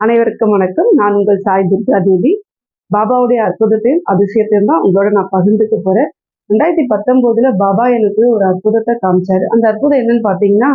அனைவருக்கும் வணக்கம். நான் உங்கள் சாய் துர்கா தேவி. பாபாவுடைய அற்புதத்தையும் அதிசயத்தையும் தான் உங்களோட நான் பகிர்ந்துக்க போறேன். 2019 பாபா எனக்கு ஒரு அற்புதத்தை காமிச்சாரு. அந்த அற்புதம் என்னன்னு பார்த்தீங்கன்னா,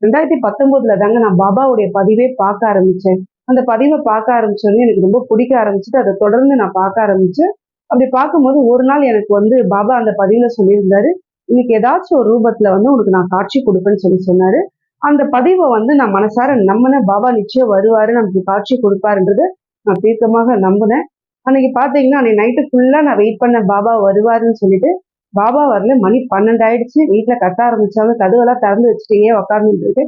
2019 தாங்க நான் பாபாவுடைய பதிவே பார்க்க ஆரம்பிச்சேன். அந்த பதிவை பார்க்க ஆரம்பிச்சோன்னே எனக்கு ரொம்ப பிடிக்க ஆரம்பிச்சுட்டு, அதை தொடர்ந்து நான் பார்க்க ஆரம்பிச்சேன். அப்படி பார்க்கும்போது ஒரு நாள் எனக்கு பாபா அந்த பதிவுல சொல்லியிருந்தாரு, இன்னைக்கு ஏதாச்சும் ஒரு ரூபத்துல உனக்கு நான் காட்சி கொடுப்பேன்னு சொன்னாரு. அந்த பதிவை நான் மனசார நம்பினேன். பாபா நிச்சயம் வருவாரு, நமக்கு காட்சி கொடுப்பாருன்றத நான் தீர்க்கமாக நம்பினேன். அன்னைக்கு பாத்தீங்கன்னா, அன்னைக்கு நைட்டு ஃபுல்லா நான் வெயிட் பண்ணேன் பாபா வருவாருன்னு சொல்லிட்டு. பாபா வரல. மணி 12 ஆயிடுச்சு. வீட்டுல கத்த ஆரம்பிச்சாங்க. கதவெல்லாம் திறந்து வச்சுட்டு ஏன் உட்கார்ந்துட்டு இருக்கு,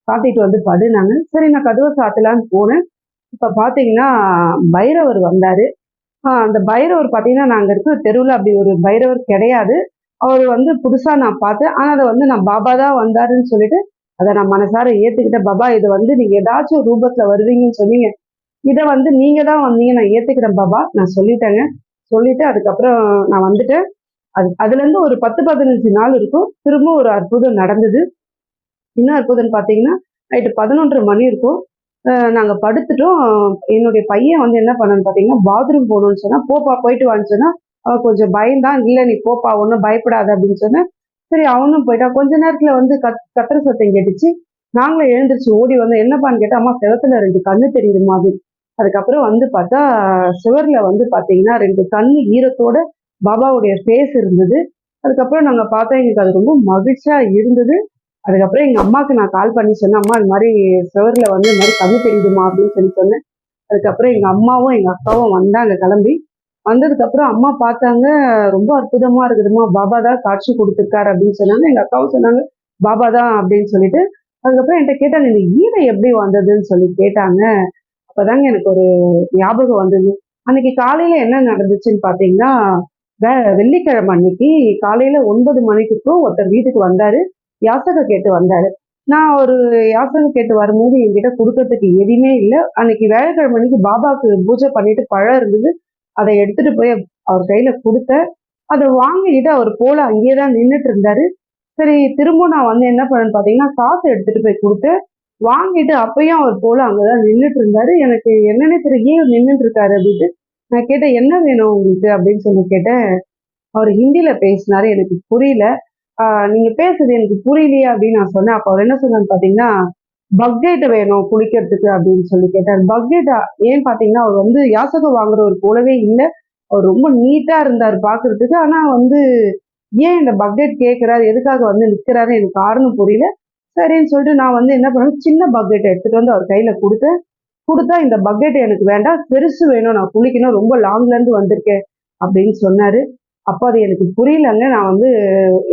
சாத்திட்டு படுனாங்க. சரி, நான் கதவை சாத்தலான்னு போனேன். இப்ப பாத்தீங்கன்னா பைரவர் வந்தாரு. அந்த பைரவர் பாத்தீங்கன்னா, நாங்க இருக்கிற தெருவுல அப்படி ஒரு பைரவர் கிடையாது. அவர் புதுசா நான் பார்த்தேன். ஆனா அதை நான் பாபா தான் வந்தாருன்னு சொல்லிட்டு அதை நான் மனசார ஏத்துக்கிட்டேன். பாபா, இது நீங்க ஏதாச்சும் ஒரு ரூபத்துல வருவீங்கன்னு சொன்னீங்க. இதை நீங்க தான் வந்தீங்க, நான் ஏத்துக்கிறேன் பாபா, நான் சொல்லிட்டேங்க. சொல்லிட்டு அதுக்கப்புறம் நான் வந்துட்டேன். அதுல இருந்து ஒரு 10-15 நாள் இருக்கும். திரும்ப ஒரு அற்புதம் நடந்தது. என்ன அற்புதம்னு பாத்தீங்கன்னா, நைட்டு 11:30 மணி இருக்கும். நாங்க படுத்துட்டோம். என்னுடைய பையன் என்ன பண்ணான்னு பாத்தீங்கன்னா, பாத்ரூம் போகணும்னு சொன்னா, போப்பா போயிட்டு வான்னு சொன்னா, அவ கொஞ்சம் பயந்தான். இல்ல நீ போப்பா, ஒன்றும் பயப்படாத அப்படின்னு சொன்னேன். சரி, அவனும் போயிட்டான். கொஞ்ச நேரத்துல கத்துற சத்தம் கேட்டுச்சு. நாங்களும் எழுந்திருச்சு ஓடி வந்தோம். என்னப்பான்னு கேட்டா, அம்மா செவத்துல 2 கண்ணு தெரியுதுமா அப்படின்னு. அதுக்கப்புறம் பார்த்தா, சுவர்ல பாத்தீங்கன்னா 2 கண்ணு ஈரத்தோட பாபாவுடைய ஃபேஸ் இருந்தது. அதுக்கப்புறம் நாங்க பார்த்தோம். எங்களுக்கு அது ரொம்ப மகிழ்ச்சியா இருந்தது. அதுக்கப்புறம் எங்க அம்மாவுக்கு நான் கால் பண்ணி சொன்னேன், அம்மா இது மாதிரி சுவர்ல இது மாதிரி கண்ணு தெரியுதுமா அப்படின்னு சொன்னேன். அதுக்கப்புறம் எங்க அம்மாவும் எங்க அக்காவும் வந்தாங்க கிளம்பி. வந்ததுக்கு அப்புறம் அம்மா பார்த்தாங்க. ரொம்ப அற்புதமா இருக்குதுமா, பாபா தான் காட்சி கொடுத்துருக்காரு அப்படின்னு சொன்னாங்க. எங்க அக்காவும் சொன்னாங்க, பாபா தான் அப்படின்னு சொல்லிட்டு. அதுக்கப்புறம் என்கிட்ட கேட்டாங்க, இந்த ஈரை எப்படி வந்ததுன்னு சொல்லி கேட்டாங்க. அப்பதாங்க எனக்கு ஒரு ஞாபகம் வந்தது. அன்னைக்கு காலையில என்ன நடந்துச்சுன்னு பாத்தீங்கன்னா, வெள்ளிக்கிழமை அன்னைக்கு காலையில 9 மணிக்கும் ஒருத்தர் வீட்டுக்கு வந்தாரு. யாசகம் கேட்டு வந்தாரு. நான் ஒரு யாசகம் கேட்டு வரும்போது என்கிட்ட கொடுக்கறதுக்கு எதுவுமே இல்லை. அன்னைக்கு வியாழக்கிழமை அன்னைக்கு பாபாவுக்கு பூஜை பண்ணிட்டு பழம் இருந்தது. அதை எடுத்துட்டு போய் அவர் கையில கொடுத்தேன். அதை வாங்கிட்டு அவர் போல அங்கேயே தான் நின்றுட்டு இருந்தாரு. சரி, திரும்ப நான் என்ன பண்ணேன்னு பாத்தீங்கன்னா, காசு எடுத்துட்டு போய் கொடுத்தேன். வாங்கிட்டு அப்பயும் அவர் போல அங்கதான் நின்றுட்டு இருந்தாரு. எனக்கு என்னன்னே தெரியல, ஏன் நின்றுட்டு இருக்காரு அப்படின்ட்டு நான் கேட்டேன், என்ன வேணும் உங்களுக்கு அப்படின்னு சொல்லி கேட்டேன். அவர் ஹிந்தியில பேசினாரு, எனக்கு புரியல. நீங்க பேசுறது எனக்கு புரியலையே அப்படின்னு நான் சொன்னேன். அப்ப அவர் என்ன சொன்னான்னு பாத்தீங்கன்னா, பக்கெட் வேணும் குளிக்கிறதுக்கு அப்படின்னு சொல்லி கேட்டார். பக்கெட்டா? ஏன் பாத்தீங்கன்னா, அவர் யாசகம் வாங்குறவர் போலவே இல்லை. அவர் ரொம்ப நீட்டா இருந்தார் பாக்குறதுக்கு. ஆனா ஏன் இந்த பக்கெட் கேட்கிறாரு, எதுக்காக நிக்கிறாரு, எனக்கு காரணம் புரியல. சரின்னு சொல்லிட்டு நான் என்ன பண்ணேன், சின்ன பக்கெட் எடுத்துட்டு அவர் கையில கொடுத்தா, இந்த பக்கெட் எனக்கு வேண்டாம், பெருசு வேணும், நான் குளிக்கணும், ரொம்ப லாங்ல இருந்து வந்திருக்கேன் அப்படின்னு சொன்னாரு. அப்ப அது எனக்கு புரியலங்க. நான்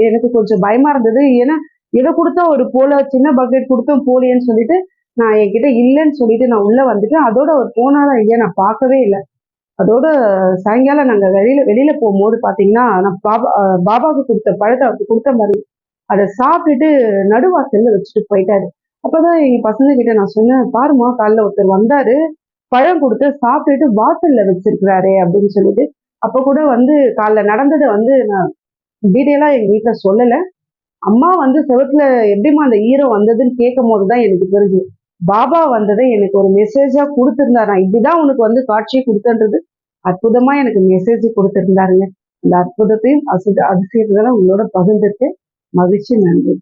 எனக்கு கொஞ்சம் பயமா இருந்தது. ஏன்னா இதை கொடுத்தா ஒரு போல, சின்ன பக்கெட் கொடுத்தும் போலியேன்னு சொல்லிட்டு நான் என்கிட்ட இல்லைன்னு சொல்லிட்டு நான் உள்ள வந்துட்டேன். அதோட அவர் போனாலும் ஐயா நான் பார்க்கவே இல்லை. அதோட சாயங்காலம் நாங்க வெளியில போகும்போது பாத்தீங்கன்னா, நான் பாபாவுக்கு கொடுத்த பழத்தை அவருக்கு கொடுத்த மாதிரி அதை சாப்பிட்டுட்டு நடுவாசல்ல வச்சுட்டு போயிட்டாரு. அப்பதான் எங்க பசங்க கிட்ட நான் சொன்னேன், பாருமா காலைல ஒருத்தர் வந்தாரு, பழம் கொடுத்து சாப்பிட்டுட்டு வாசல்ல வச்சிருக்கிறாரே அப்படின்னு சொல்லிட்டு. அப்ப கூட காலைல நடந்ததை நான் டீட்டெயிலா எங்க வீட்டுல சொல்லல. அம்மா செவத்துல எப்படிமா அந்த ஈரம் வந்ததுன்னு கேட்கும் போதுதான் எனக்கு தெரிஞ்சு, பாபா வந்ததை எனக்கு ஒரு மெசேஜா கொடுத்திருந்தாரு. நான் இப்படிதான் உனக்கு காட்சியை கொடுத்தன்றது அற்புதமா எனக்கு மெசேஜ் கொடுத்திருந்தாருங்க. அந்த அற்புதத்தையும் அதிசயத்தை உங்களோட பகிர்ந்துட்டு மகிழ்ச்சி. நன்றி.